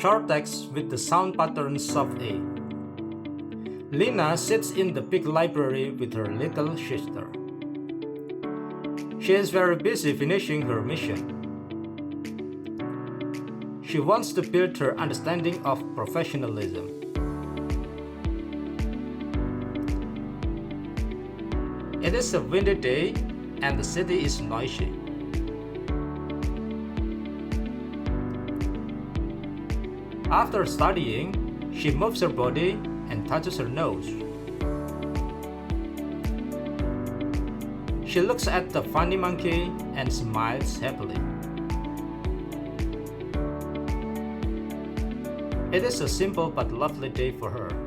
short text with the sound patterns of A. Lina sits in the big library with her little sister. She is very busy finishing her mission. She wants to build her understanding of professionalism. It is a windy day and the city is noisy. After studying, she moves her body and touches her nose. She looks at the funny monkey and smiles happily. It is a simple but lovely day for her.